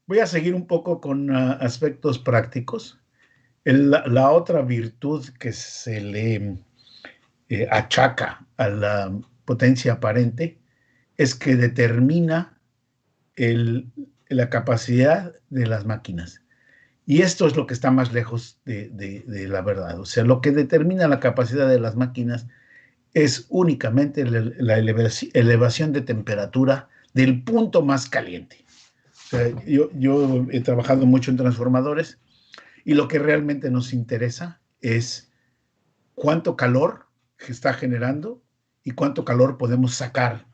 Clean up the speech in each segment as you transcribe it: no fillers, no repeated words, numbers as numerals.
Voy a seguir un poco con aspectos prácticos. La otra virtud que se le achaca a la potencia aparente es que determina la capacidad de las máquinas. Y esto es lo que está más lejos de la verdad. O sea, lo que determina la capacidad de las máquinas es únicamente la elevación de temperatura del punto más caliente. O sea, yo he trabajado mucho en transformadores y lo que realmente nos interesa es cuánto calor está generando y cuánto calor podemos sacar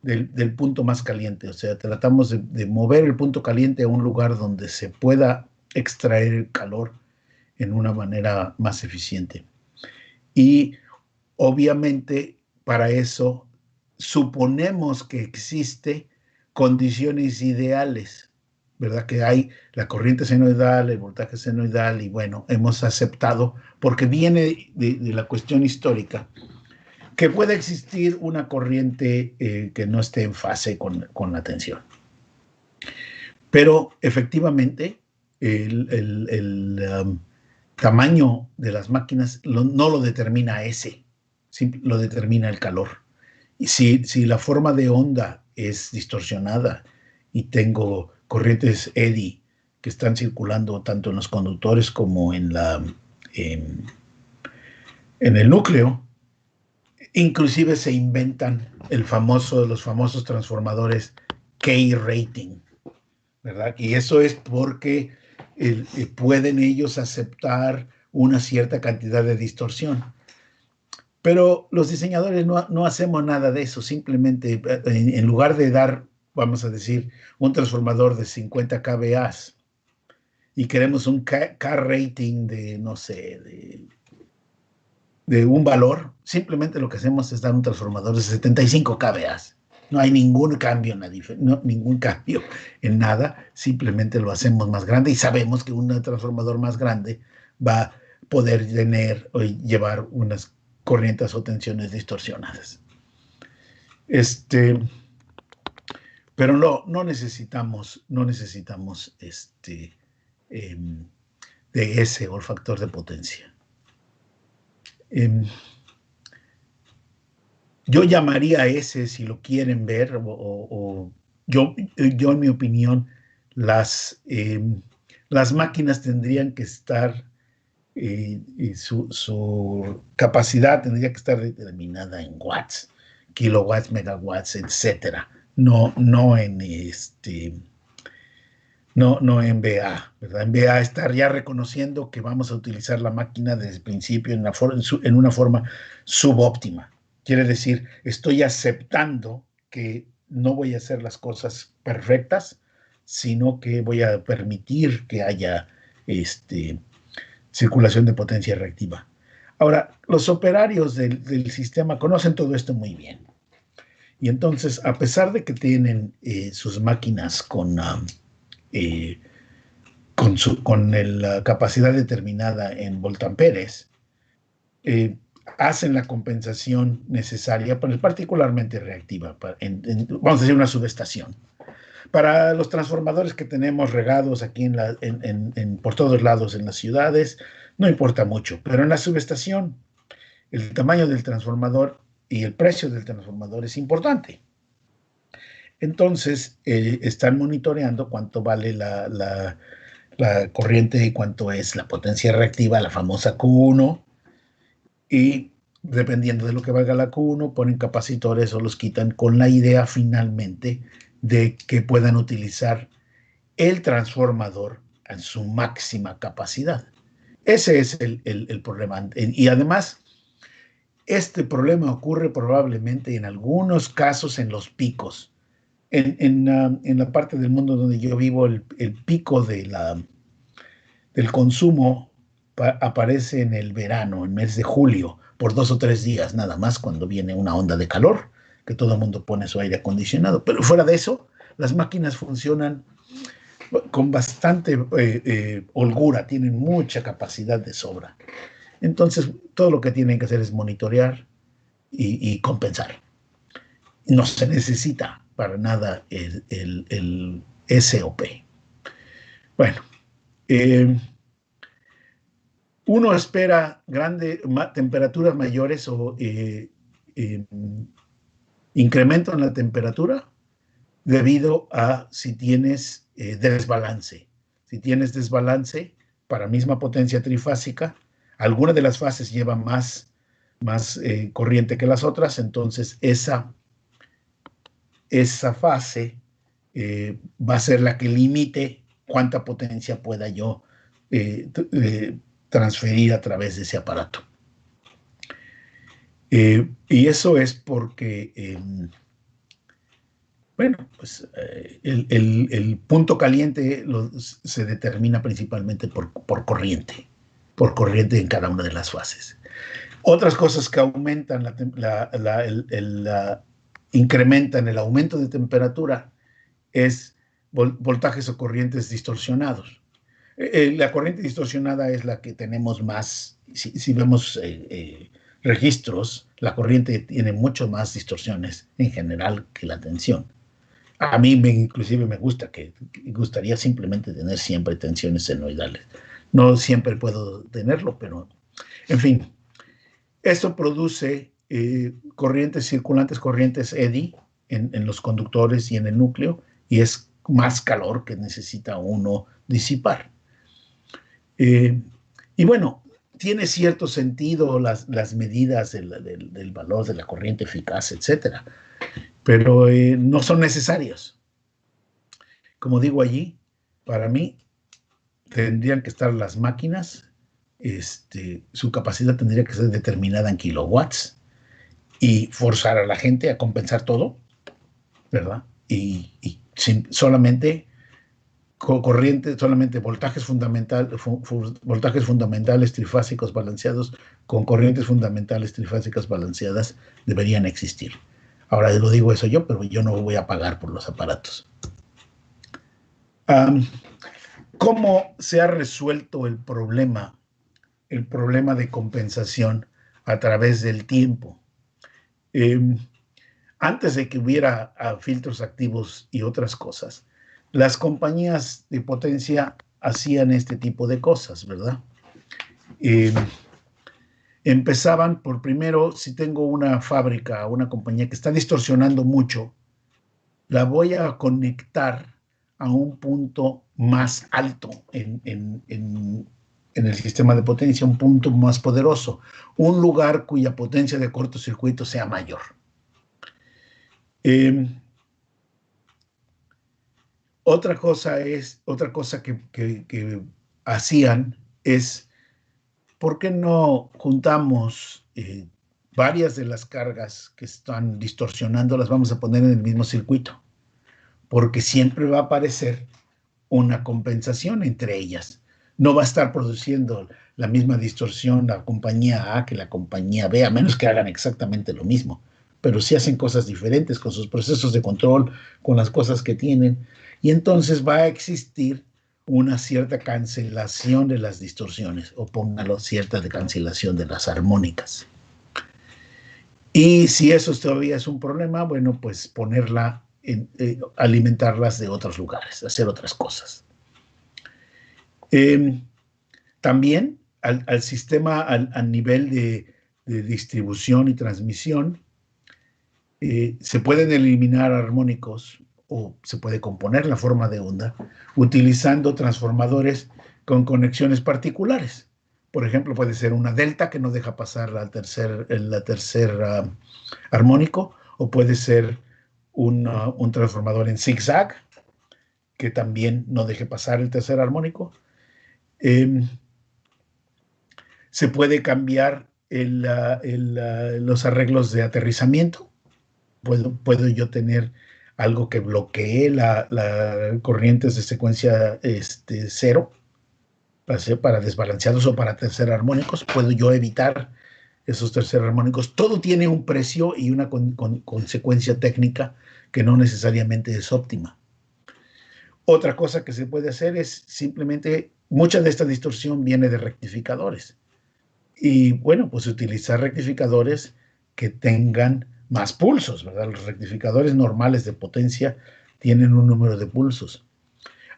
del punto más caliente. O sea, tratamos de mover el punto caliente a un lugar donde se pueda extraer el calor en una manera más eficiente. Y obviamente para eso suponemos que existe condiciones ideales, ¿verdad? Que hay la corriente senoidal, el voltaje senoidal, y bueno, hemos aceptado, porque viene de la cuestión histórica, que puede existir una corriente que no esté en fase con la tensión. Pero efectivamente, el tamaño de las máquinas no lo determina ese, lo determina el calor. Y si la forma de onda es distorsionada y tengo corrientes eddy que están circulando tanto en los conductores como en el núcleo, inclusive se inventan los famosos transformadores K-rating, ¿verdad? Y eso es porque pueden ellos aceptar una cierta cantidad de distorsión. Pero los diseñadores no hacemos nada de eso, simplemente en lugar de dar, vamos a decir, un transformador de 50 kVA y queremos un K-rating de, no sé, de un valor, simplemente lo que hacemos es dar un transformador de 75 kVA. No hay ningún cambio ningún cambio en nada, simplemente lo hacemos más grande y sabemos que un transformador más grande va a poder tener o llevar unas corrientes o tensiones distorsionadas. Pero no necesitamos de ese o el factor de potencia. Yo llamaría a ese, si lo quieren ver, yo en mi opinión, las máquinas tendrían que estar, su capacidad tendría que estar determinada en watts, kilowatts, megawatts, etcétera, no en VA, ¿verdad? En VA estar ya reconociendo que vamos a utilizar la máquina desde el principio en una forma subóptima. Quiere decir, estoy aceptando que no voy a hacer las cosas perfectas, sino que voy a permitir que haya circulación de potencia reactiva. Ahora, los operarios del sistema conocen todo esto muy bien. Y entonces, a pesar de que tienen sus máquinas con la capacidad determinada en voltamperes, hacen la compensación necesaria, particularmente reactiva, vamos a decir una subestación. Para los transformadores que tenemos regados aquí por todos lados en las ciudades, no importa mucho, pero en la subestación, el tamaño del transformador y el precio del transformador es importante. Entonces, están monitoreando cuánto vale la corriente y cuánto es la potencia reactiva, la famosa Q1, y dependiendo de lo que valga la Q1, ponen capacitores o los quitan con la idea finalmente de que puedan utilizar el transformador en su máxima capacidad. Ese es el problema. Y además, este problema ocurre probablemente en algunos casos en los picos. En la parte del mundo donde yo vivo, el pico del consumo aparece en el verano, en el mes de julio, por 2 o 3 días nada más, cuando viene una onda de calor, que todo el mundo pone su aire acondicionado. Pero fuera de eso, las máquinas funcionan con bastante holgura, tienen mucha capacidad de sobra. Entonces, todo lo que tienen que hacer es monitorear y compensar. No se necesita para nada el SOP. Bueno, eh, uno espera temperaturas mayores o eh, incremento en la temperatura debido a si tienes desbalance. Si tienes desbalance para misma potencia trifásica, alguna de las fases lleva más corriente que las otras, entonces esa fase va a ser la que limite cuánta potencia pueda yo transferir a través de ese aparato. Y eso es porque, bueno, pues el punto caliente se determina principalmente por corriente en cada una de las fases. Otras cosas que aumentan incrementan el aumento de temperatura es voltajes o corrientes distorsionados. La corriente distorsionada es la que tenemos más, si vemos registros, la corriente tiene mucho más distorsiones en general que la tensión. A mí inclusive me gustaría simplemente tener siempre tensiones senoidales. No siempre puedo tenerlo, pero en fin, esto produce corrientes circulantes, corrientes eddy en los conductores y en el núcleo, y es más calor que necesita uno disipar. Y bueno, tiene cierto sentido las medidas del valor de la corriente eficaz, etcétera, pero no son necesarias. Como digo allí, para mí tendrían que estar las máquinas, su capacidad tendría que ser determinada en kilowatts y forzar a la gente a compensar todo, ¿verdad? Y solamente corriente, solamente voltajes fundamentales trifásicos balanceados con corrientes fundamentales trifásicas balanceadas deberían existir. Ahora lo digo eso yo, pero yo no voy a pagar por los aparatos. ¿Cómo se ha resuelto el problema de compensación a través del tiempo? Antes de que hubiera filtros activos y otras cosas, las compañías de potencia hacían este tipo de cosas, ¿verdad? Empezaban por primero, si tengo una fábrica, una compañía que está distorsionando mucho, la voy a conectar a un punto más alto en el sistema de potencia, un punto más poderoso, un lugar cuya potencia de cortocircuito sea mayor. Otra cosa que hacían es, ¿por qué no juntamos varias de las cargas que están distorsionando, las vamos a poner en el mismo circuito? Porque siempre va a aparecer una compensación entre ellas. No va a estar produciendo la misma distorsión la compañía A que la compañía B, a menos que hagan exactamente lo mismo. Pero sí hacen cosas diferentes con sus procesos de control, con las cosas que tienen. Y entonces va a existir una cierta cancelación de las distorsiones, o póngalo, cierta cancelación de las armónicas. Y si eso todavía es un problema, bueno, pues alimentarlas de otros lugares, hacer otras cosas. También al sistema, al nivel de distribución y transmisión, se pueden eliminar armónicos o se puede componer la forma de onda utilizando transformadores con conexiones particulares. Por ejemplo, puede ser una delta que no deja pasar el tercer armónico, o puede ser un transformador en zigzag que también no deje pasar el tercer armónico. Se puede cambiar los arreglos de aterrizamiento. Puedo yo tener algo que bloquee la corrientes de secuencia cero para desbalanceados o para tercer armónicos. Puedo yo evitar esos tercer armónicos. Todo tiene un precio y una consecuencia técnica que no necesariamente es óptima. Otra cosa que se puede hacer es simplemente, mucha de esta distorsión viene de rectificadores. Y bueno, pues utilizar rectificadores que tengan más pulsos, ¿verdad? Los rectificadores normales de potencia tienen un número de pulsos.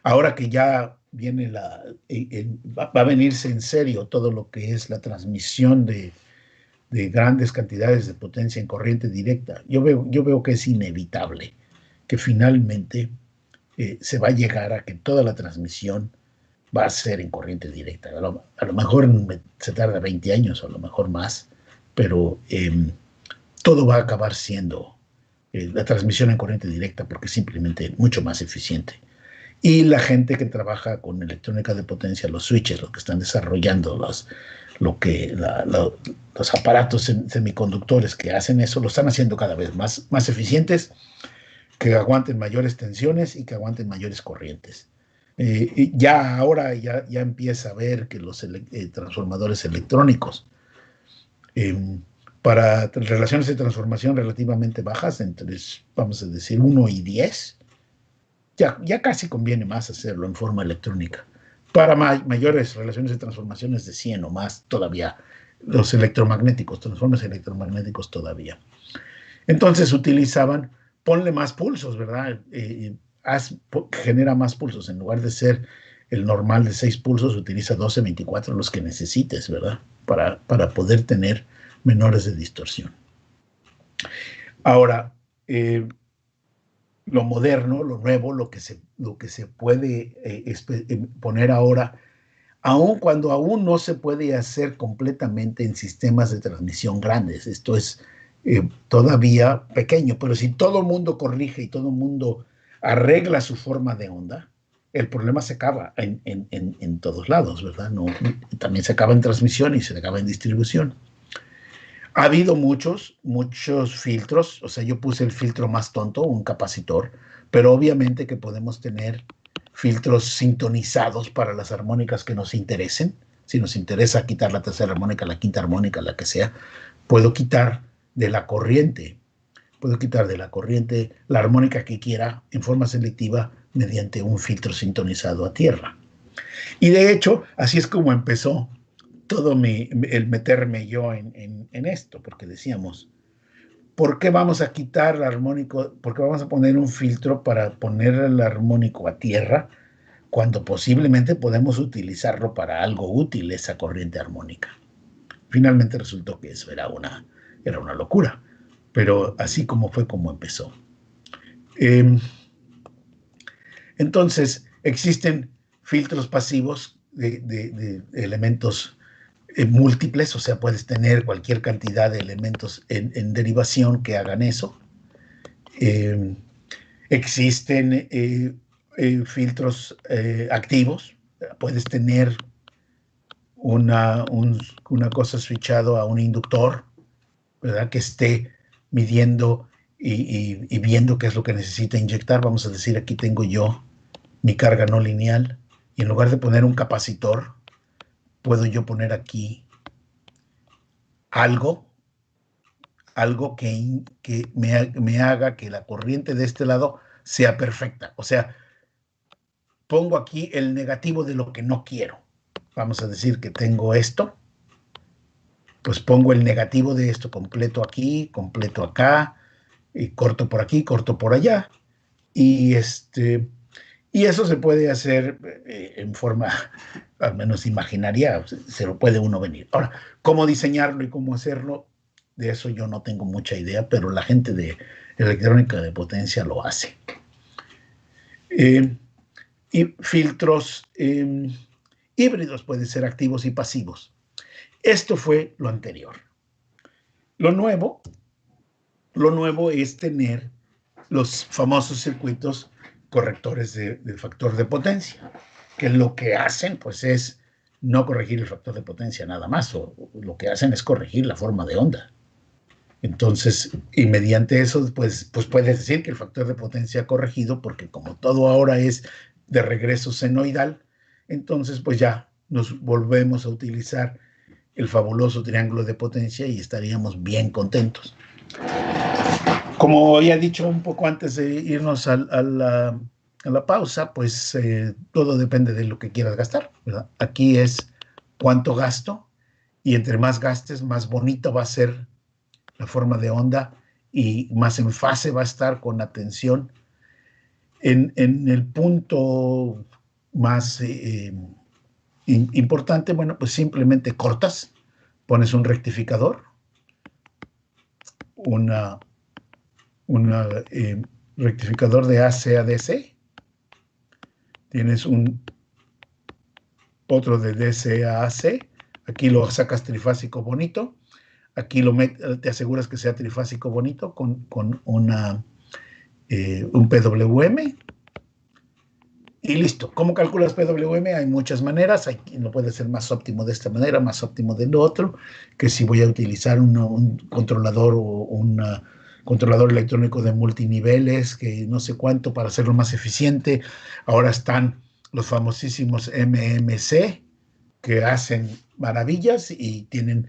Ahora que ya va a venirse en serio todo lo que es la transmisión de grandes cantidades de potencia en corriente directa. Yo veo que es inevitable que finalmente se va a llegar a que toda la transmisión va a ser en corriente directa. A lo mejor se tarda 20 años, o a lo mejor más, pero todo va a acabar siendo la transmisión en corriente directa porque es simplemente mucho más eficiente. Y la gente que trabaja con electrónica de potencia, los switches, los que están desarrollando los aparatos semiconductores que hacen eso, lo están haciendo cada vez más eficientes, que aguanten mayores tensiones y que aguanten mayores corrientes. Ahora ya empieza a ver que los transformadores electrónicos para relaciones de transformación relativamente bajas, entre, vamos a decir, 1 y 10, ya casi conviene más hacerlo en forma electrónica. Para mayores relaciones de transformaciones de 100 o más, todavía los electromagnéticos, transformadores electromagnéticos todavía. Entonces utilizaban, ponle más pulsos, ¿verdad? Genera más pulsos. En lugar de ser el normal de 6 pulsos, utiliza 12, 24, los que necesites, ¿verdad? Para poder tener menores de distorsión. Ahora, lo moderno, lo nuevo, lo que se puede poner ahora, aun cuando aún no se puede hacer completamente en sistemas de transmisión grandes. Esto es todavía pequeño, pero si todo el mundo corrige y todo el mundo arregla su forma de onda, el problema se acaba en todos lados, ¿verdad? No, también se acaba en transmisión y se acaba en distribución. Ha habido muchos filtros, o sea, yo puse el filtro más tonto, un capacitor, pero obviamente que podemos tener filtros sintonizados para las armónicas que nos interesen. Si nos interesa quitar la tercera armónica, la quinta armónica, la que sea, puedo quitar de la corriente la armónica que quiera en forma selectiva mediante un filtro sintonizado a tierra. Y de hecho, así es como empezó todo el meterme yo en esto, porque decíamos, ¿por qué vamos a quitar el armónico? ¿Por qué vamos a poner un filtro para poner el armónico a tierra cuando posiblemente podemos utilizarlo para algo útil, esa corriente armónica? Finalmente resultó que eso era una locura, pero así como fue como empezó. Entonces, existen filtros pasivos de elementos múltiples, o sea, puedes tener cualquier cantidad de elementos en derivación que hagan eso. Existen filtros activos, puedes tener una cosa switchado a un inductor, ¿verdad? Que esté midiendo y viendo qué es lo que necesita inyectar. Vamos a decir, aquí tengo yo mi carga no lineal, y en lugar de poner un capacitor, puedo yo poner aquí algo que me haga que la corriente de este lado sea perfecta. O sea, pongo aquí el negativo de lo que no quiero. Vamos a decir que tengo esto, pues pongo el negativo de esto completo aquí, completo acá, y corto por aquí, corto por allá, y eso se puede hacer en forma, al menos imaginaria, se lo puede uno venir. Ahora, cómo diseñarlo y cómo hacerlo, de eso yo no tengo mucha idea, pero la gente de electrónica de potencia lo hace. Y filtros híbridos pueden ser activos y pasivos. Esto fue lo anterior. Lo nuevo es tener los famosos circuitos correctores del factor de potencia, que lo que hacen pues es no corregir el factor de potencia nada más, o lo que hacen es corregir la forma de onda. Entonces, y mediante eso, pues puedes decir que el factor de potencia ha corregido, porque como todo ahora es de regreso senoidal, entonces pues ya nos volvemos a utilizar el fabuloso triángulo de potencia y estaríamos bien contentos. Como había dicho un poco antes de irnos a la pausa, pues todo depende de lo que quieras gastar, ¿verdad? Aquí es cuánto gasto, y entre más gastes, más bonito va a ser la forma de onda y más en fase va a estar con atención en el punto más importante, bueno, pues simplemente cortas, pones un rectificador, una rectificador de AC a DC, tienes otro de DC a AC, aquí lo sacas trifásico bonito, aquí te aseguras que sea trifásico bonito con un PWM y listo. ¿Cómo calculas PWM? Hay muchas maneras, no puede ser más óptimo de esta manera, más óptimo de lo otro, que si voy a utilizar un controlador o un controlador electrónico de multiniveles, que no sé cuánto para hacerlo más eficiente. Ahora están los famosísimos MMC, que hacen maravillas y tienen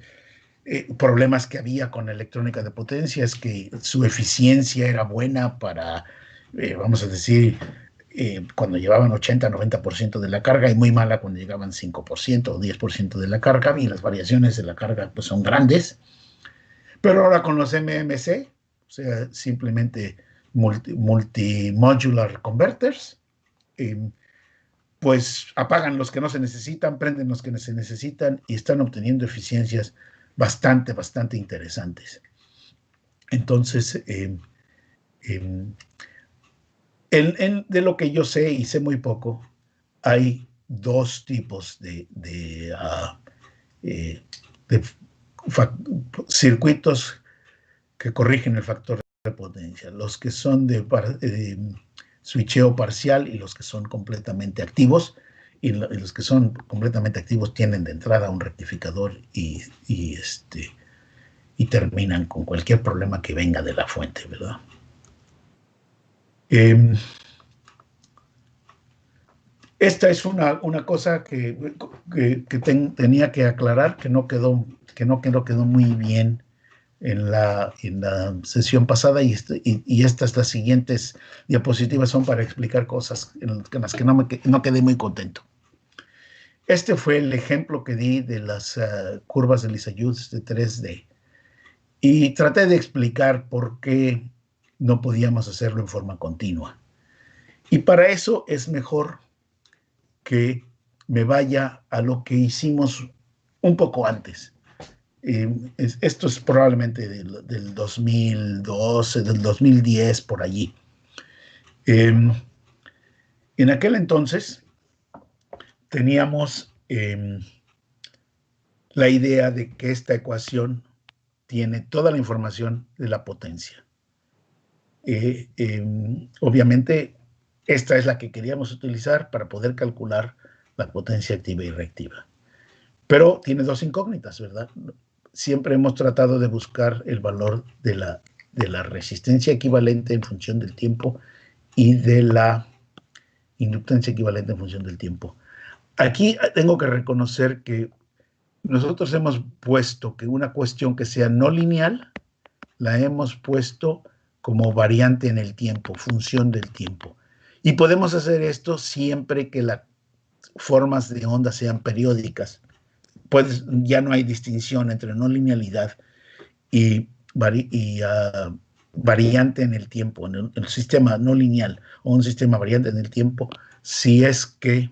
problemas que había con electrónica de potencia, es que su eficiencia era buena para, vamos a decir, cuando llevaban 80-90% de la carga y muy mala cuando llegaban 5% o 10% de la carga, y las variaciones de la carga pues, son grandes. Pero ahora con los MMC, o sea, simplemente multi-modular converters, pues apagan los que no se necesitan, prenden los que se necesitan y están obteniendo eficiencias bastante interesantes. Entonces, de lo que yo sé, y sé muy poco, hay dos tipos de circuitos que corrigen el factor de potencia, los que son de switcheo parcial y los que son completamente activos, y los que son completamente activos tienen de entrada un rectificador y terminan con cualquier problema que venga de la fuente, ¿verdad? Esta es una cosa que tenía que aclarar, que no quedó muy bien en la sesión pasada, y estas siguientes diapositivas son para explicar cosas en las que no quedé muy contento. Este fue el ejemplo que di de las curvas de Lissajous de 3D. Y traté de explicar por qué no podíamos hacerlo en forma continua. Y para eso es mejor que me vaya a lo que hicimos un poco antes. Esto es probablemente del 2012, del 2010, por allí. En aquel entonces teníamos la idea de que esta ecuación tiene toda la información de la potencia. Obviamente, esta es la que queríamos utilizar para poder calcular la potencia activa y reactiva. Pero tiene dos incógnitas, ¿verdad? Siempre hemos tratado de buscar el valor de la resistencia equivalente en función del tiempo y de la inductancia equivalente en función del tiempo. Aquí tengo que reconocer que nosotros hemos puesto que una cuestión que sea no lineal, la hemos puesto como variante en el tiempo, función del tiempo. Y podemos hacer esto siempre que las formas de onda sean periódicas. Pues ya no hay distinción entre no linealidad y variante en el tiempo, en el sistema no lineal o un sistema variante en el tiempo, si es que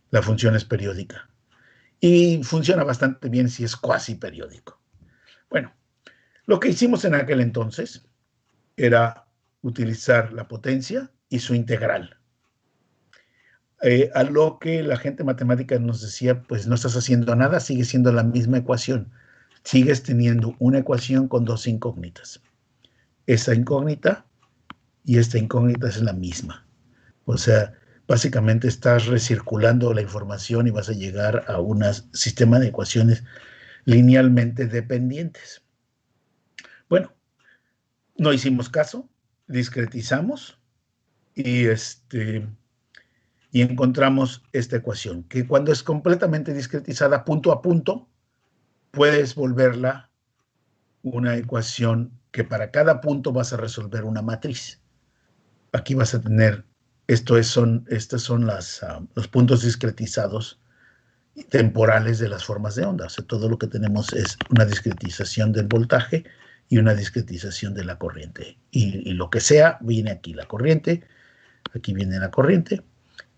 la función es periódica. Y funciona bastante bien si es cuasi periódico. Bueno, lo que hicimos en aquel entonces era utilizar la potencia y su integral. A lo que la gente matemática nos decía, pues no estás haciendo nada, sigue siendo la misma ecuación. Sigues teniendo una ecuación con dos incógnitas. Esa incógnita y esta incógnita es la misma. O sea, básicamente estás recirculando la información y vas a llegar a un sistema de ecuaciones linealmente dependientes. Bueno, no hicimos caso, discretizamos y encontramos esta ecuación, que cuando es completamente discretizada punto a punto, puedes volverla una ecuación que para cada punto vas a resolver una matriz. Aquí vas a tener, estos son los puntos discretizados temporales de las formas de onda. O sea, todo lo que tenemos es una discretización del voltaje y una discretización de la corriente. Y lo que sea viene aquí, la corriente. Aquí viene la corriente.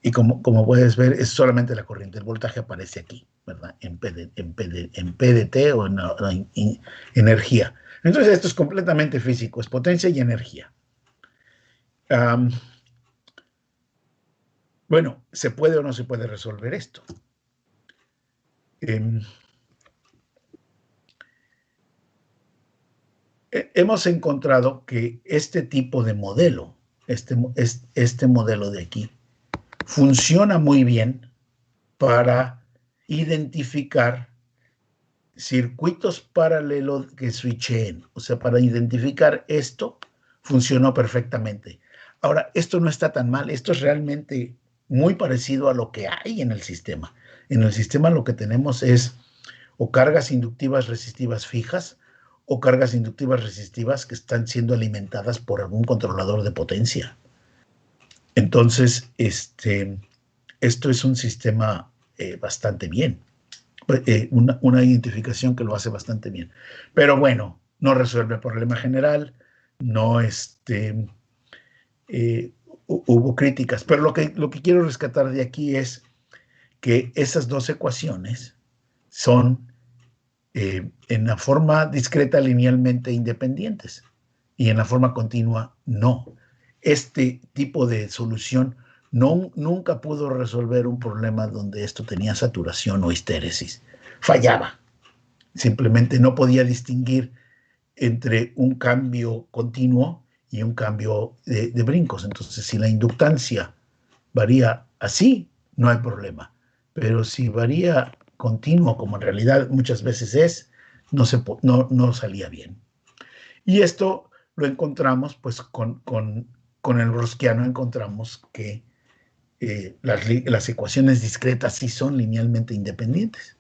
Y como puedes ver, es solamente la corriente. El voltaje aparece aquí, ¿verdad? En PDT o en energía. Entonces, esto es completamente físico. Es potencia y energía. Bueno, ¿se puede o no se puede resolver esto? Hemos encontrado que este tipo de modelo, este modelo de aquí, funciona muy bien para identificar circuitos paralelos que switchen. O sea, para identificar esto, funcionó perfectamente. Ahora, esto no está tan mal. Esto es realmente muy parecido a lo que hay en el sistema. En el sistema lo que tenemos es o cargas inductivas resistivas fijas o cargas inductivas resistivas que están siendo alimentadas por algún controlador de potencia. Entonces, esto es un sistema bastante bien. Una identificación que lo hace bastante bien. Pero bueno, no resuelve el problema general, no hubo críticas. Pero lo que quiero rescatar de aquí es que esas dos ecuaciones son en la forma discreta linealmente independientes y en la forma continua no. Este tipo de solución nunca pudo resolver un problema donde esto tenía saturación o histéresis. Fallaba. Simplemente no podía distinguir entre un cambio continuo y un cambio de brincos. Entonces, si la inductancia varía así, no hay problema. Pero si varía continuo, como en realidad muchas veces es, no salía bien. Y esto lo encontramos, pues con el Rosquiano encontramos que las ecuaciones discretas sí son linealmente independientes.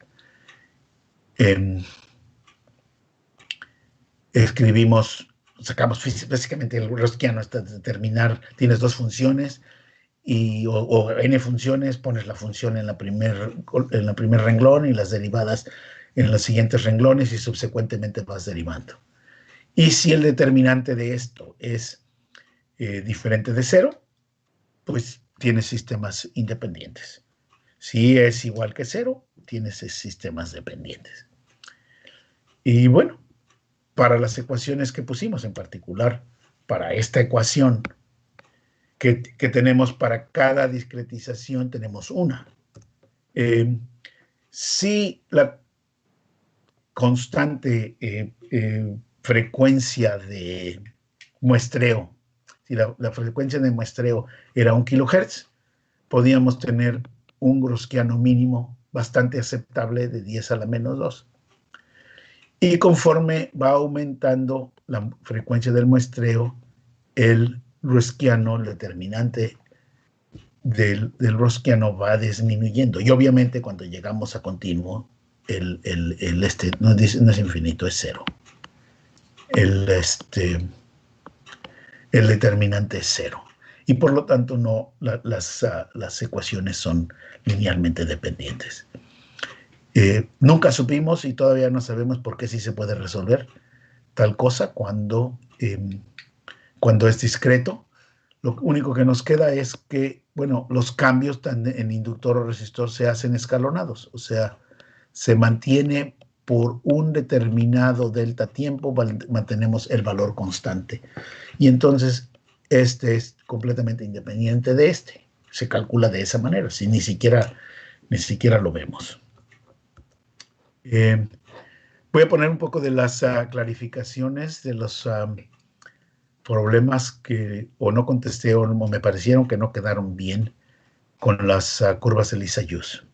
Sacamos básicamente el Rosquiano hasta determinar, tienes dos funciones, o n funciones, pones la función en la primer renglón y las derivadas en los siguientes renglones y subsecuentemente vas derivando. Y si el determinante de esto es diferente de cero, pues tienes sistemas independientes. Si es igual que cero, tienes sistemas dependientes. Y bueno, para las ecuaciones que pusimos, en particular para esta ecuación que tenemos para cada discretización, tenemos una. Si la constante frecuencia de muestreo, si la frecuencia de muestreo era 1 kHz, podíamos tener un Rosquiano mínimo bastante aceptable de 10 a la menos 2. Y conforme va aumentando la frecuencia del muestreo, el Rosquiano, el determinante del Rosquiano va disminuyendo. Y obviamente cuando llegamos a continuo, no es infinito, es cero. El determinante es cero. Y por lo tanto las ecuaciones son linealmente dependientes. Nunca supimos y todavía no sabemos por qué sí se puede resolver tal cosa cuando es discreto. Lo único que nos queda es que, bueno, los cambios en inductor o resistor se hacen escalonados, o sea, se mantiene por un determinado delta tiempo, mantenemos el valor constante. Y entonces, este es completamente independiente de este. Se calcula de esa manera, si ni siquiera lo vemos. Voy a poner un poco de las clarificaciones de los problemas que o no contesté o me parecieron que no quedaron bien con las curvas de Lissajous.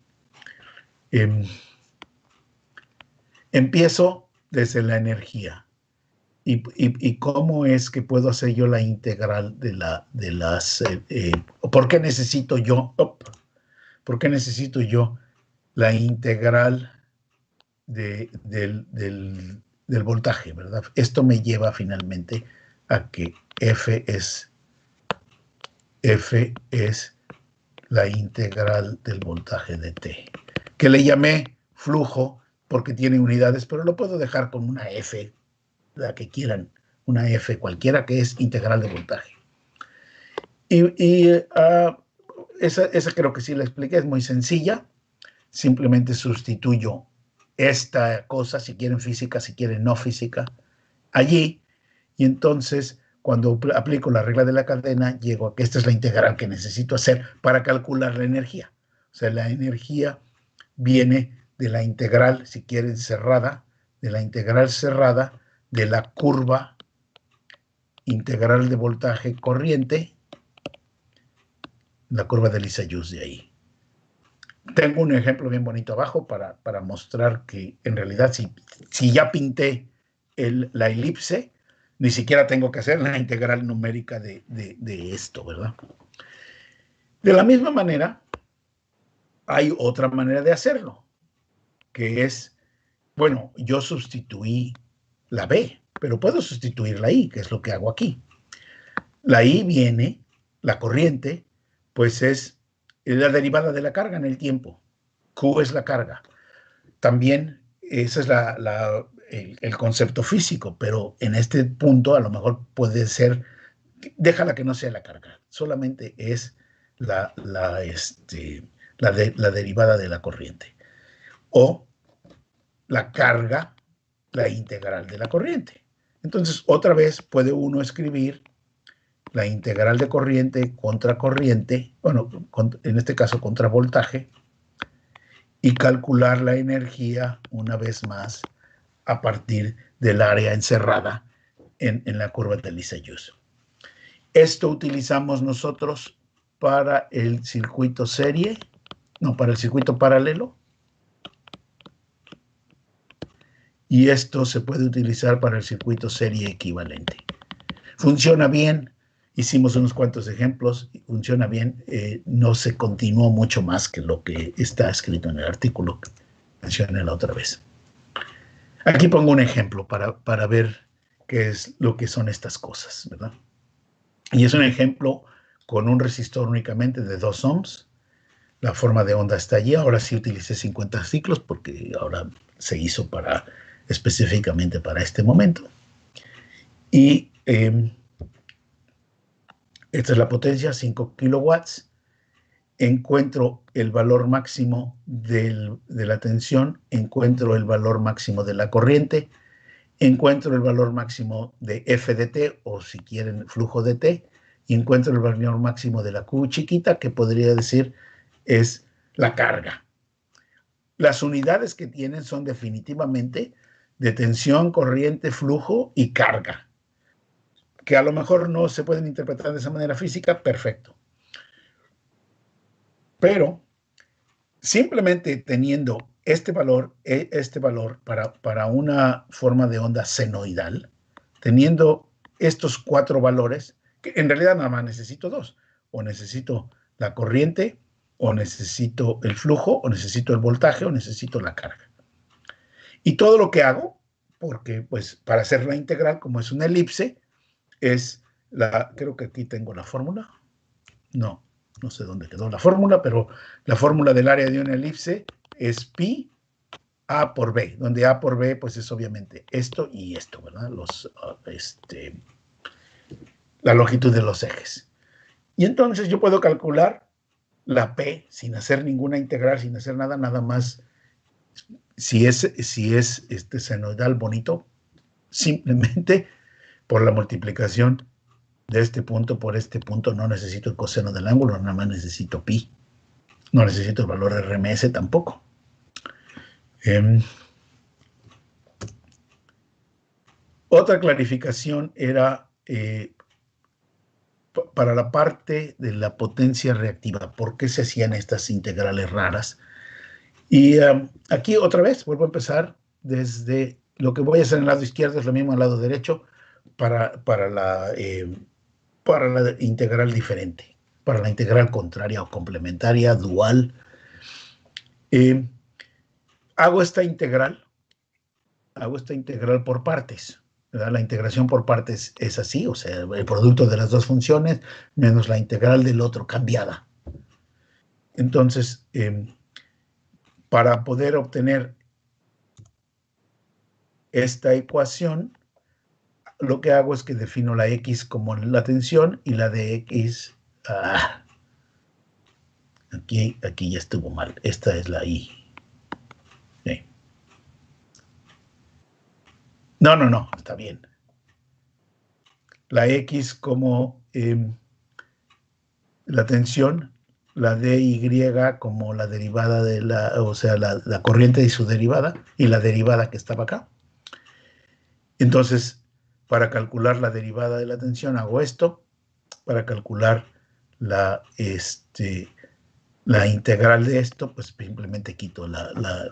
Empiezo desde la energía y cómo es que puedo hacer yo la integral de las... ¿Por qué necesito yo? ¿Por qué necesito yo la integral del voltaje, ¿verdad? Esto me lleva finalmente a que F es la integral del voltaje de T, que le llamé flujo porque tiene unidades, pero lo puedo dejar con una F, la que quieran, una F cualquiera, que es integral de voltaje. Esa creo que sí la expliqué, es muy sencilla. Simplemente sustituyo esta cosa, si quieren física, si quieren no física, allí. Y entonces, cuando aplico la regla de la cadena, llego a que esta es la integral que necesito hacer para calcular la energía. O sea, la energía viene de la integral, si quieren, cerrada, de la integral cerrada de la curva integral de voltaje corriente, la curva de Lissajous de ahí. Tengo un ejemplo bien bonito abajo para mostrar que en realidad si ya pinté la elipse, ni siquiera tengo que hacer la integral numérica de esto, ¿verdad? De la misma manera, hay otra manera de hacerlo, que es, bueno, yo sustituí la B, pero puedo sustituir la I, que es lo que hago aquí. La I viene, la corriente, pues es la derivada de la carga en el tiempo. Q es la carga. También ese es el concepto físico, pero en este punto a lo mejor puede ser, déjala que no sea la carga, solamente es la derivada de la corriente. O la carga, la integral de la corriente. Entonces, otra vez puede uno escribir la integral de corriente contra corriente, bueno, en este caso contra voltaje, y calcular la energía una vez más a partir del área encerrada en la curva de Lissajous. Esto utilizamos nosotros para el circuito serie, no, para el circuito paralelo, y esto se puede utilizar para el circuito serie equivalente. Funciona bien, hicimos unos cuantos ejemplos, funciona bien, no se continuó mucho más que lo que está escrito en el artículo que mencioné la otra vez. Aquí pongo un ejemplo para ver qué es lo que son estas cosas, ¿verdad? Y es un ejemplo con un resistor únicamente de 2 ohms. La forma de onda está allí. Ahora sí utilicé 50 ciclos porque ahora se hizo específicamente para este momento. Y esta es la potencia, 5 kilowatts. Encuentro el valor máximo de la tensión, encuentro el valor máximo de la corriente, encuentro el valor máximo de F de T, o si quieren, flujo de T, y encuentro el valor máximo de la Q chiquita, que podría decir es la carga. Las unidades que tienen son definitivamente de tensión, corriente, flujo y carga, que a lo mejor no se pueden interpretar de esa manera física, perfecto. Pero simplemente teniendo este valor para una forma de onda senoidal, teniendo estos 4 valores, que en realidad nada más necesito 2, o necesito la corriente, o necesito el flujo, o necesito el voltaje, o necesito la carga. Y todo lo que hago, porque pues para hacer la integral, como es una elipse, creo que aquí tengo la fórmula, no sé dónde quedó la fórmula, pero la fórmula del área de una elipse es pi A por B, donde A por B pues es obviamente esto y esto, ¿verdad? La longitud de los ejes. Y entonces yo puedo calcular la P sin hacer ninguna integral, sin hacer nada, nada más. Si es senoidal bonito, simplemente por la multiplicación de este punto por este punto, no necesito el coseno del ángulo, nada más necesito pi. No necesito el valor RMS tampoco. Otra clarificación era para la parte de la potencia reactiva, ¿por qué se hacían estas integrales raras? Y aquí otra vez vuelvo a empezar desde lo que voy a hacer en el lado izquierdo es lo mismo en el lado derecho para la integral diferente, para la integral contraria o complementaria, dual. Hago esta integral por partes. ¿Verdad? La integración por partes es así, o sea, el producto de las dos funciones menos la integral del otro cambiada. Entonces, para poder obtener esta ecuación, lo que hago es que defino la x como la tensión y la de x Aquí ya estuvo mal. Esta es la I. Sí. No, está bien. La X como la tensión, la DY como la derivada de o sea, la corriente y su derivada, y la derivada que estaba acá. Entonces, para calcular la derivada de la tensión hago esto, para calcular la integral de esto, pues simplemente quito la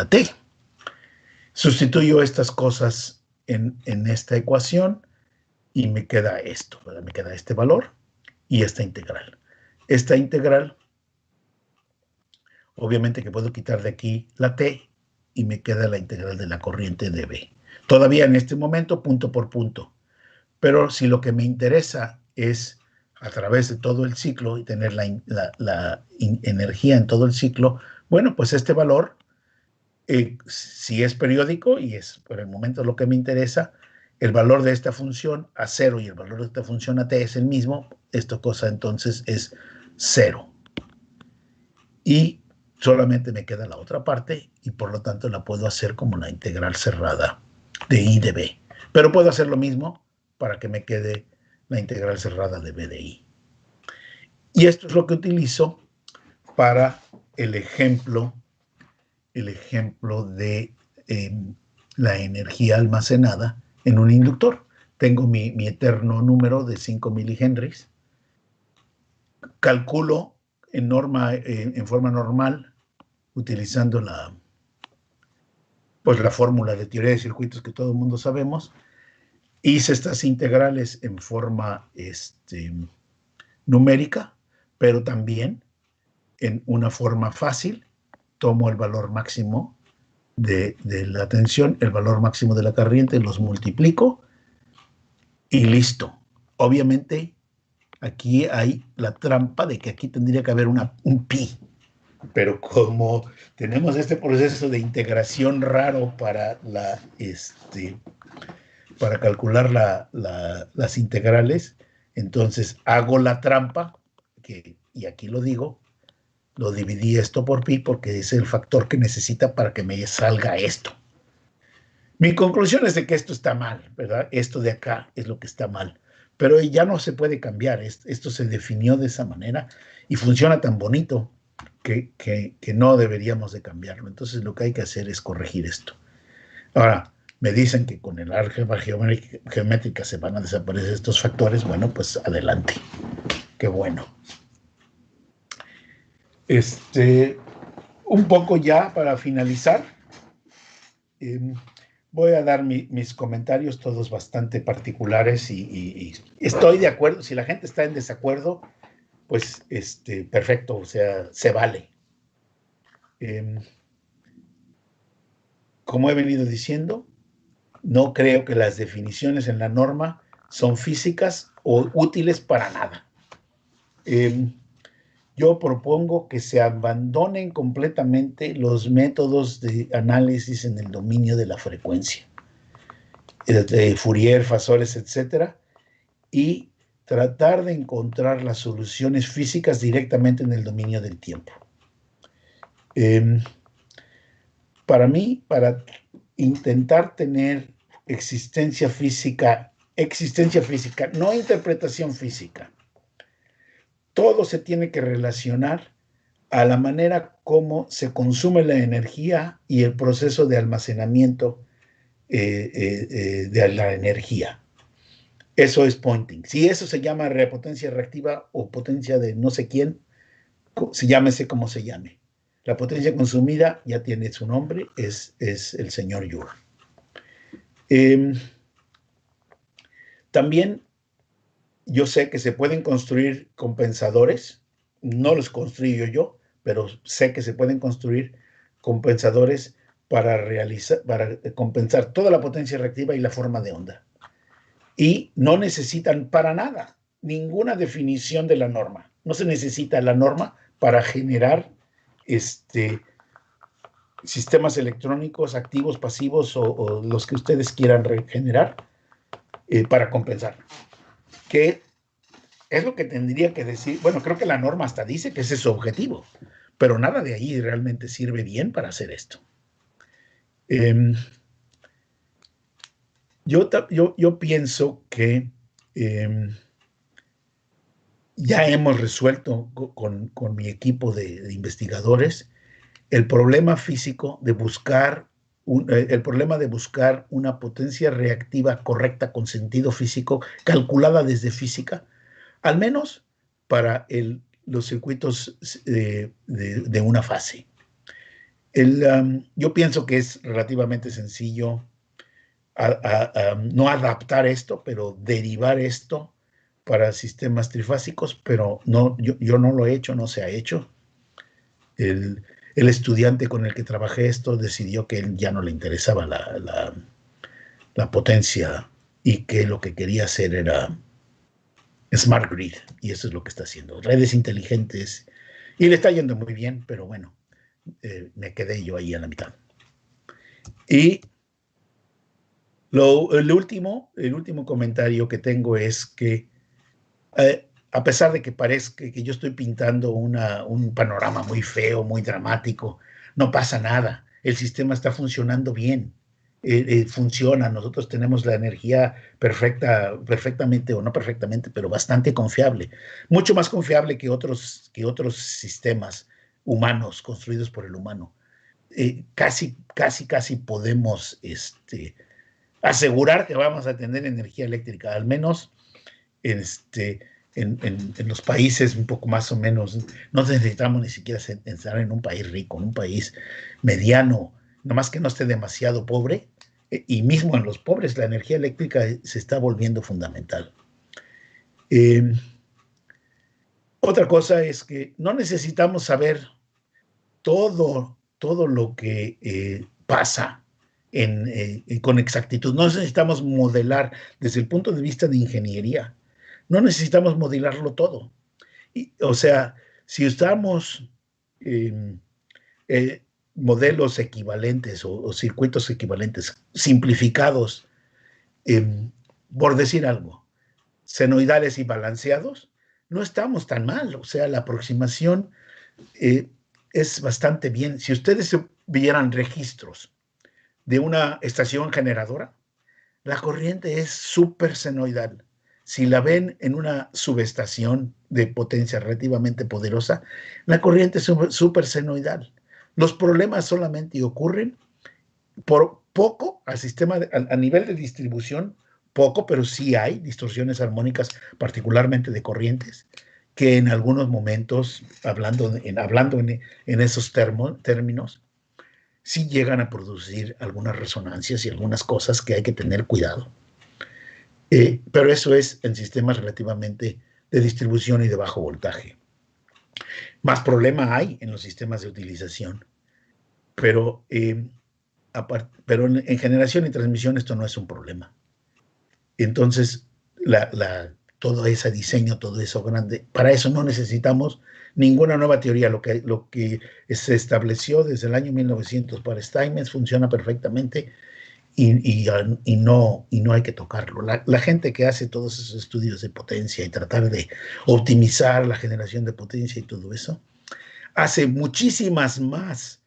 T. Sustituyo estas cosas en esta ecuación y me queda esto, ¿verdad? Me queda este valor y esta integral. Esta integral, obviamente que puedo quitar de aquí la T y me queda la integral de la corriente de B. Todavía en este momento, punto por punto. Pero si lo que me interesa es a través de todo el ciclo y tener la energía en todo el ciclo, bueno, pues este valor, si es periódico y es por el momento lo que me interesa, el valor de esta función a 0 y el valor de esta función a t es el mismo, esta cosa entonces es 0. Y solamente me queda la otra parte y por lo tanto la puedo hacer como la integral cerrada de I de B. Pero puedo hacer lo mismo para que me quede la integral cerrada de B de I. Y esto es lo que utilizo para el ejemplo de la energía almacenada en un inductor. Tengo mi eterno número de 5 milihenries. Calculo en forma normal, utilizando la fórmula de teoría de circuitos que todo el mundo sabemos. Hice estas integrales en forma numérica, pero también en una forma fácil. Tomo el valor máximo de la tensión, el valor máximo de la corriente, los multiplico y listo. Obviamente, aquí hay la trampa de que aquí tendría que haber un pi, pero como tenemos este proceso de integración raro para para calcular las integrales, entonces hago la trampa, y aquí lo digo, lo dividí esto por pi porque es el factor que necesita para que me salga esto. Mi conclusión es de que esto está mal, ¿verdad? Esto de acá es lo que está mal, pero ya no se puede cambiar. Esto se definió de esa manera y funciona tan bonito que no deberíamos de cambiarlo. Entonces lo que hay que hacer es corregir esto. Ahora, me dicen que con el álgebra geométrica se van a desaparecer estos factores. Bueno, pues adelante. Qué bueno. Un poco ya para finalizar, voy a dar mis comentarios, todos bastante particulares, y estoy de acuerdo. Si la gente está en desacuerdo, pues perfecto, o sea, se vale. Como he venido diciendo, no creo que las definiciones en la norma son físicas o útiles para nada. Yo propongo que se abandonen completamente los métodos de análisis en el dominio de la frecuencia, de Fourier, fasores, etcétera, y tratar de encontrar las soluciones físicas directamente en el dominio del tiempo. Para mí, para intentar tener existencia física, no interpretación física, todo se tiene que relacionar a la manera como se consume la energía y el proceso de almacenamiento de la energía. Eso es pointing. Si eso se llama potencia reactiva o potencia de no sé quién, llámese como se llame. La potencia consumida ya tiene su nombre, es el señor Joule. También yo sé que se pueden construir compensadores, no los construyo yo, pero sé que se pueden construir compensadores para compensar toda la potencia reactiva y la forma de onda. Y no necesitan para nada ninguna definición de la norma. No se necesita la norma para generar sistemas electrónicos activos, pasivos o los que ustedes quieran regenerar para compensar. Que Es lo que tendría que decir. Bueno, creo que la norma hasta dice que ese es su objetivo, pero nada de ahí realmente sirve bien para hacer esto. Eh, yo pienso que ya hemos resuelto con mi equipo de investigadores el problema físico de buscar el problema de buscar una potencia reactiva correcta con sentido físico, calculada desde física, al menos para los circuitos de una fase. Yo pienso que es relativamente sencillo no adaptar esto, pero derivar esto para sistemas trifásicos, pero no, yo no lo he hecho, no se ha hecho. El estudiante con el que trabajé esto decidió que él ya no le interesaba la potencia y que lo que quería hacer era Smart Grid, y eso es lo que está haciendo. Redes inteligentes, y le está yendo muy bien, pero bueno, me quedé yo ahí a la mitad. Y el último comentario que tengo es que a pesar de que parezca que yo estoy pintando un panorama muy feo, muy dramático, no pasa nada. El sistema está funcionando bien. Funciona. Nosotros tenemos la energía perfectamente, o no perfectamente, pero bastante confiable. Mucho más confiable que otros sistemas humanos construidos por el humano. Casi podemos asegurar que vamos a tener energía eléctrica, al menos este, en los países un poco más o menos. No necesitamos ni siquiera estar en un país rico, en un país mediano, nomás que no esté demasiado pobre, y mismo en los pobres la energía eléctrica se está volviendo fundamental. Eh, Otra cosa es que no necesitamos saber todo lo que pasa con exactitud. No necesitamos modelar desde el punto de vista de ingeniería. No necesitamos modelarlo todo. O sea, si usamos eh, eh, modelos equivalentes o circuitos equivalentes, simplificados, eh, por decir algo, senoidales y balanceados, no estamos tan mal. O sea, la aproximación eh, es bastante bien. Si ustedes vieran registros de una estación generadora, la corriente es súper senoidal. Si la ven en una subestación de potencia relativamente poderosa, la corriente es súper senoidal. Los problemas solamente ocurren por poco al sistema, a nivel de distribución, poco, pero sí hay distorsiones armónicas, particularmente de corrientes, que en algunos momentos, hablando en esos términos, sí llegan a producir algunas resonancias y algunas cosas que hay que tener cuidado. Pero eso es en sistemas relativamente de distribución y de bajo voltaje. Más problema hay en los sistemas de utilización, pero, pero en generación y transmisión esto no es un problema. Entonces, todo ese diseño, todo eso grande, para eso no necesitamos ninguna nueva teoría. Lo que se estableció desde el año 1900 para Steinmetz funciona perfectamente. Y no hay que tocarlo. La gente que hace todos esos estudios de potencia y tratar de optimizar la generación de potencia y todo eso, hace muchísimas más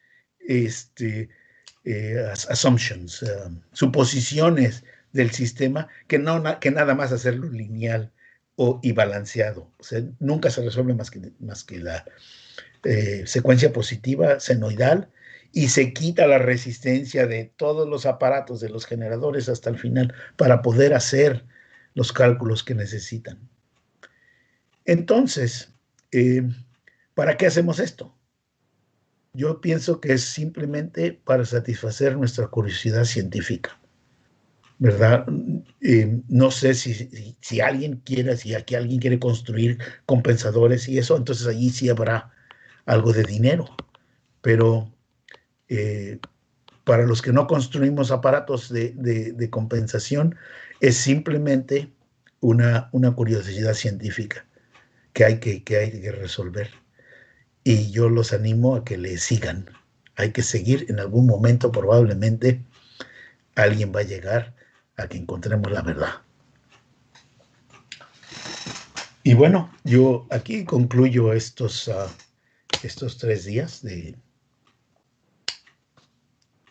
assumptions, suposiciones del sistema, que nada más hacerlo lineal y balanceado. O sea, nunca se resuelve más que la secuencia positiva senoidal, y se quita la resistencia de todos los aparatos, de los generadores hasta el final, para poder hacer los cálculos que necesitan. Entonces, ¿para qué hacemos esto? Yo pienso que es simplemente para satisfacer nuestra curiosidad científica, ¿verdad? No sé si alguien quiere, si aquí alguien quiere construir compensadores y eso, entonces allí sí habrá algo de dinero, pero para los que no construimos aparatos de compensación, es simplemente una curiosidad científica que hay que resolver. Y yo los animo a que le sigan. Hay que seguir. En algún momento probablemente alguien va a llegar a que encontremos la verdad. Y bueno, yo aquí concluyo estos 3 días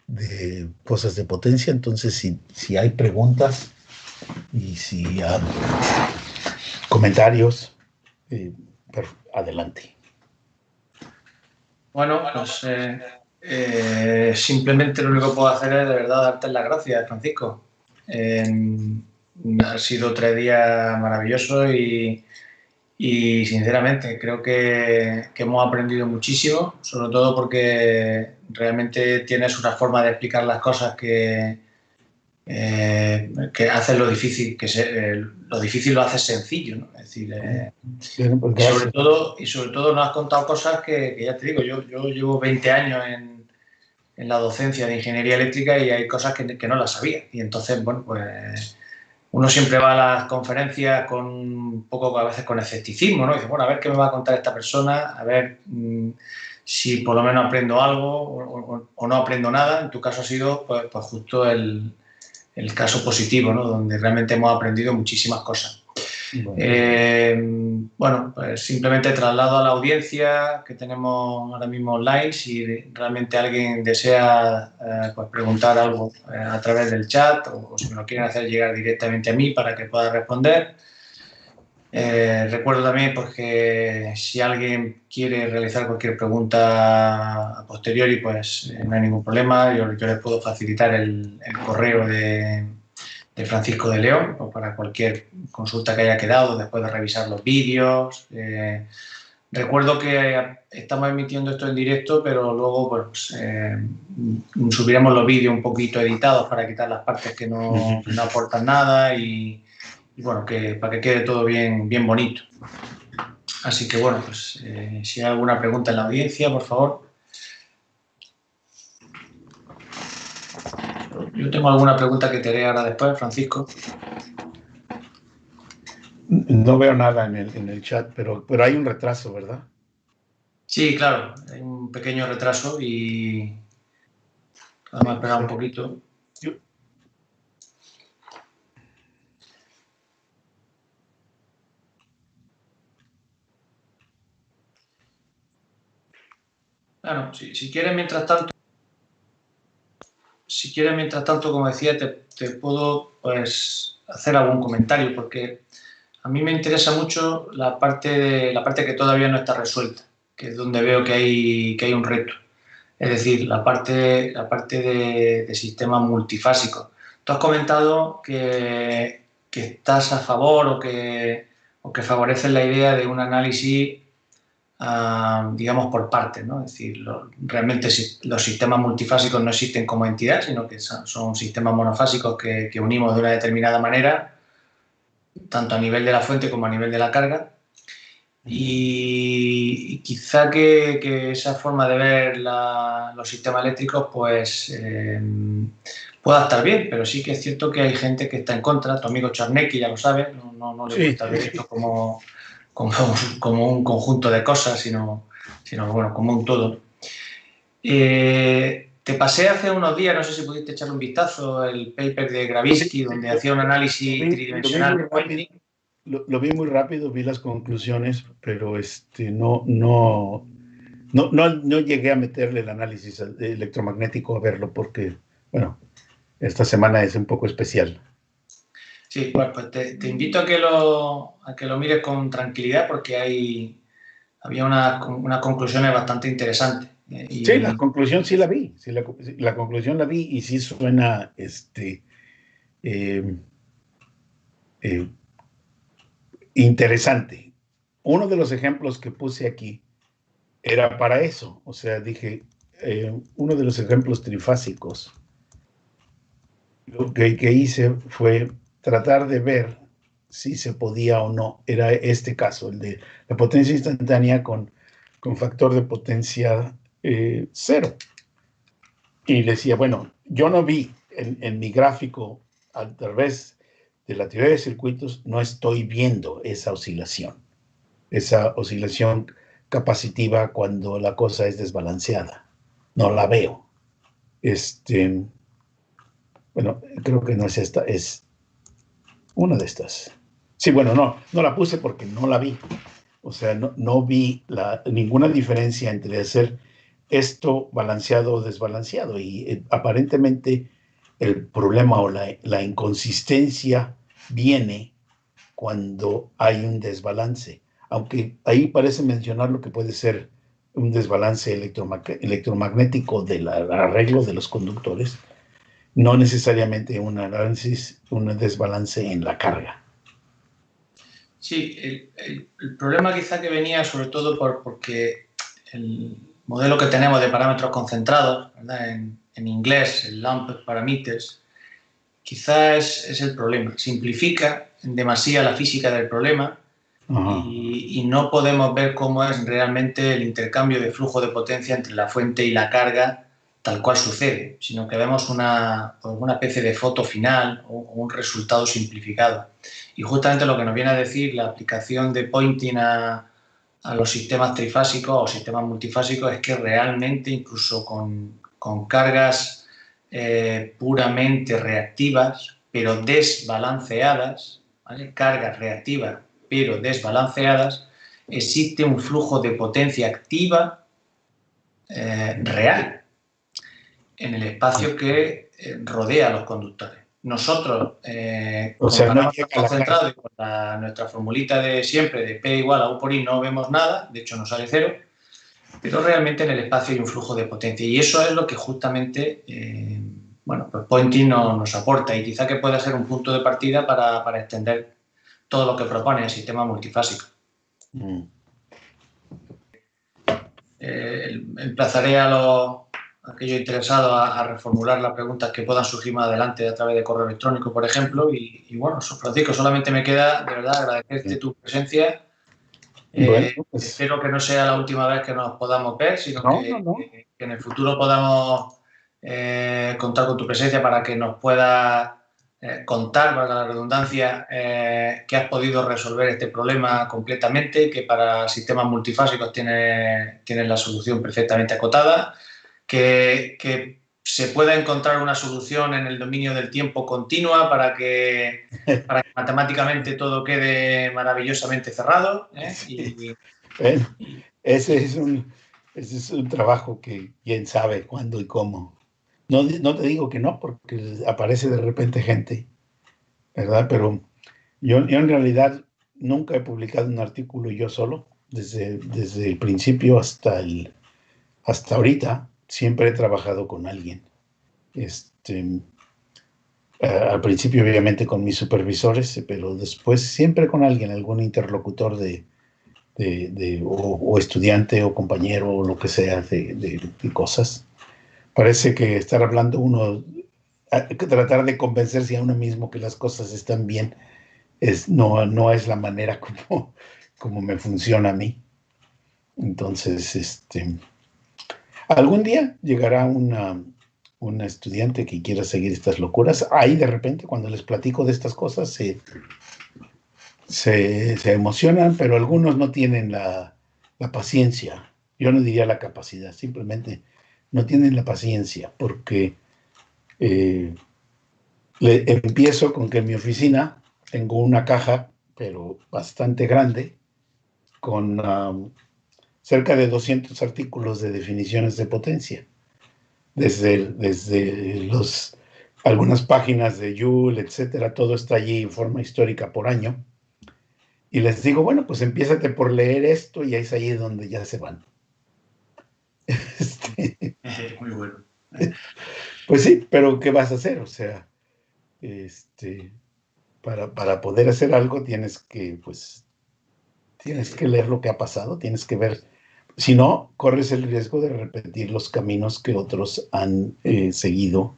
de cosas de potencia. Entonces, si hay preguntas y si comentarios, eh, adelante. Bueno, pues simplemente lo único que puedo hacer es de verdad darte las gracias, Francisco. Ha sido 3 días maravillosos y sinceramente creo que hemos aprendido muchísimo, sobre todo porque realmente tienes una forma de explicar las cosas que hacen lo difícil, lo difícil lo haces sencillo, ¿no? Es decir, Pues y sobre todo nos has contado cosas que ya te digo, yo llevo 20 años en la docencia de ingeniería eléctrica y hay cosas que no las sabía. Y entonces, bueno, pues uno siempre va a las conferencias con un poco, a veces con escepticismo, ¿no? Y dice, bueno, a ver qué me va a contar esta persona, a ver si por lo menos aprendo algo o no aprendo nada. En tu caso ha sido pues justo el caso positivo, ¿no? Donde realmente hemos aprendido muchísimas cosas. Bueno, pues simplemente traslado a la audiencia que tenemos ahora mismo online. Si realmente alguien desea pues preguntar algo a través del chat o si me lo quieren hacer llegar directamente a mí para que pueda responder. Recuerdo también pues, que si alguien quiere realizar cualquier pregunta a posteriori, pues no hay ningún problema. Yo les puedo facilitar el correo de Francisco de León, o para cualquier consulta que haya quedado después de revisar los vídeos. Recuerdo que estamos emitiendo esto en directo, pero luego pues, subiremos los vídeos un poquito editados para quitar las partes que no aportan nada y bueno, para que quede todo bien bonito. Así que bueno, pues si hay alguna pregunta en la audiencia, por favor. Yo tengo alguna pregunta que te haré ahora después, Francisco. No veo nada en el chat, pero hay un retraso, ¿verdad? Sí, claro, hay un pequeño retraso y vamos a esperar un poquito. Claro, si quieres, mientras tanto, como decía, te puedo pues hacer algún comentario, porque a mí me interesa mucho la parte que todavía no está resuelta, que es donde veo que hay un reto. Es decir, la parte de sistemas multifásicos. Tú has comentado que estás a favor o que favoreces la idea de un análisis digamos, por partes, ¿no? Es decir, realmente los sistemas multifásicos no existen como entidad, sino que son sistemas monofásicos que unimos de una determinada manera, tanto a nivel de la fuente como a nivel de la carga. Y quizá que esa forma de ver los sistemas eléctricos pues pueda estar bien, pero sí que es cierto que hay gente que está en contra. Tu amigo Czarnecki ya lo sabe, no le gusta ver esto como un conjunto de cosas, sino bueno, como un todo. Te pasé hace unos días, no sé si pudiste echarle un vistazo, el paper de Gravinsky, donde hacía un análisis tridimensional de winding. Lo vi muy rápido, vi las conclusiones, pero no llegué a meterle el análisis electromagnético a verlo porque, bueno, esta semana es un poco especial. Sí, pues te invito a que lo mires con tranquilidad porque había unas conclusiones bastante interesantes. Sí, la conclusión sí la vi, la conclusión la vi y sí suena interesante. Uno de los ejemplos que puse aquí era para eso, o sea, dije, uno de los ejemplos trifásicos, lo que hice fue tratar de ver si se podía o no, era este caso, el de la potencia instantánea con factor de potencia 0. Y decía, bueno, yo no vi en mi gráfico a través de la teoría de circuitos, no estoy viendo esa oscilación capacitiva cuando la cosa es desbalanceada. No la veo. Bueno, creo que no es esta, es una de estas. Sí, bueno, no la puse porque no la vi. O sea, no vi ninguna diferencia entre hacer esto balanceado o desbalanceado. Y aparentemente el problema o la inconsistencia viene cuando hay un desbalance. Aunque ahí parece mencionar lo que puede ser un desbalance electromagnético del arreglo de los conductores, no necesariamente un desbalance en la carga. Sí, el problema quizá que venía sobre todo porque el modelo que tenemos de parámetros concentrados, ¿verdad? En inglés, el lump parameters, quizá es el problema. Simplifica en demasía la física del problema y no podemos ver cómo es realmente el intercambio de flujo de potencia entre la fuente y la carga tal cual sucede, sino que vemos una especie de foto final o un resultado simplificado. Y justamente lo que nos viene a decir la aplicación de Poynting a los sistemas trifásicos o sistemas multifásicos es que realmente incluso con cargas puramente reactivas, pero desbalanceadas, ¿vale? Cargas reactivas, pero desbalanceadas, existe un flujo de potencia activa real en el espacio que rodea a los conductores. Nosotros, O con sea, no parámetros llega a la carga. concentrados y con nuestra formulita de siempre de P igual a U por I, no vemos nada, de hecho nos sale cero, pero realmente en el espacio hay un flujo de potencia y eso es lo que justamente bueno, pues Poynting nos aporta y quizá que pueda ser un punto de partida para extender todo lo que propone el sistema multifásico. Emplazaré a aquellos interesados a reformular las preguntas que puedan surgir más adelante a través de correo electrónico, por ejemplo. Y bueno, Francisco, solamente me queda de verdad agradecerte tu presencia. Bueno, pues, Espero que no sea la última vez que nos podamos ver, sino no. que en el futuro podamos contar con tu presencia para que nos puedas contar, valga la redundancia, que has podido resolver este problema completamente, que para sistemas multifásicos tienes la solución perfectamente acotada, que se pueda encontrar una solución en el dominio del tiempo continua para que matemáticamente todo quede maravillosamente cerrado. Sí. Bueno, ese es un trabajo que quién sabe cuándo y cómo. No te digo que no, porque aparece de repente gente, ¿verdad? Pero yo en realidad nunca he publicado un artículo yo solo, desde el principio hasta ahorita, siempre he trabajado con alguien. Al principio obviamente con mis supervisores, pero después siempre con alguien, algún interlocutor o estudiante o compañero o lo que sea de cosas. Parece que estar hablando uno, tratar de convencerse a uno mismo que las cosas están bien, no es la manera como me funciona a mí. Entonces, algún día llegará una estudiante que quiera seguir estas locuras. Ahí de repente, cuando les platico de estas cosas, se emocionan, pero algunos no tienen la paciencia. Yo no diría la capacidad, simplemente no tienen la paciencia, porque empiezo con que en mi oficina tengo una caja, pero bastante grande, con cerca de 200 artículos de definiciones de potencia, desde algunas páginas de Joule, etcétera, todo está allí en forma histórica por año. Y les digo, bueno, pues empiézate por leer esto y es ahí donde ya se van. Muy bueno. Pues sí, pero ¿qué vas a hacer? O sea, para poder hacer algo pues, tienes que leer lo que ha pasado, tienes que ver. Si no, corres el riesgo de repetir los caminos que otros han seguido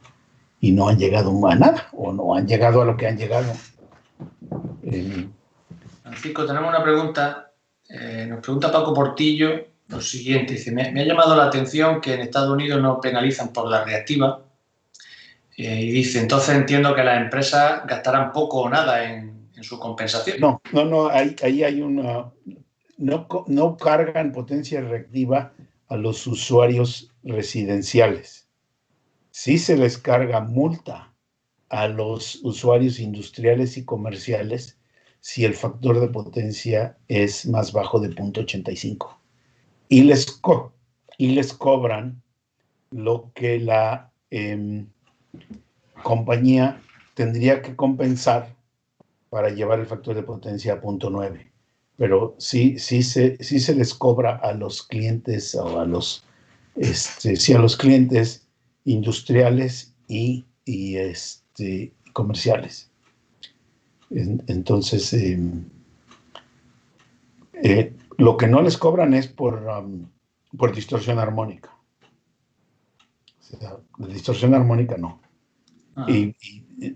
y no han llegado a nada, o no han llegado a lo que han llegado. Francisco, tenemos una pregunta. Nos pregunta Paco Portillo lo siguiente. Dice, me ha llamado la atención que en Estados Unidos no penalizan por la reactiva. Y dice, entonces entiendo que las empresas gastarán poco o nada en su compensación. No, ahí hay una... No cargan potencia reactiva a los usuarios residenciales. Sí se les carga multa a los usuarios industriales y comerciales si el factor de potencia es más bajo de 0.85. Y les cobran lo que la compañía tendría que compensar para llevar el factor de potencia a 0.9. Pero sí se les cobra a los clientes o a los, a los clientes industriales y comerciales. Entonces, lo que no les cobran es por distorsión armónica. O sea, la distorsión armónica no. Y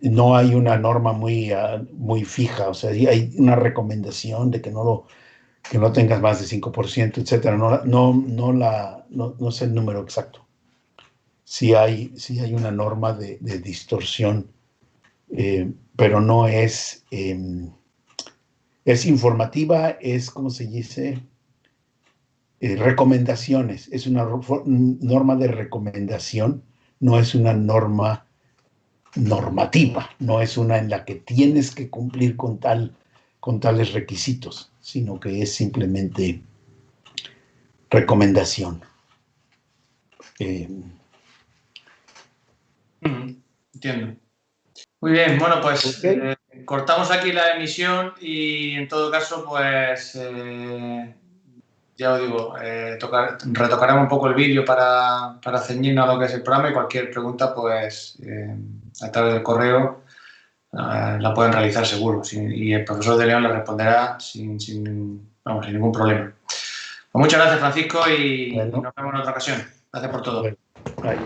no hay una norma muy fija, o sea, hay una recomendación de que no tengas más de 5%, etcétera. No sé el número exacto. Sí hay una norma de distorsión, pero no es informativa, es, ¿cómo se dice? Recomendaciones. Es una norma de recomendación, no es una norma normativa, no es una en la que tienes que cumplir con tales requisitos, sino que es simplemente recomendación. Entiendo. Muy bien, bueno, pues okay. Cortamos aquí la emisión y en todo caso, pues ya os digo, retocaremos un poco el vídeo para ceñirnos a lo que es el programa y cualquier pregunta, pues a través del correo la pueden realizar seguro y el profesor de León le responderá sin ningún problema. Pues muchas gracias, Francisco, y nos vemos en otra ocasión. Gracias por todo. Bueno,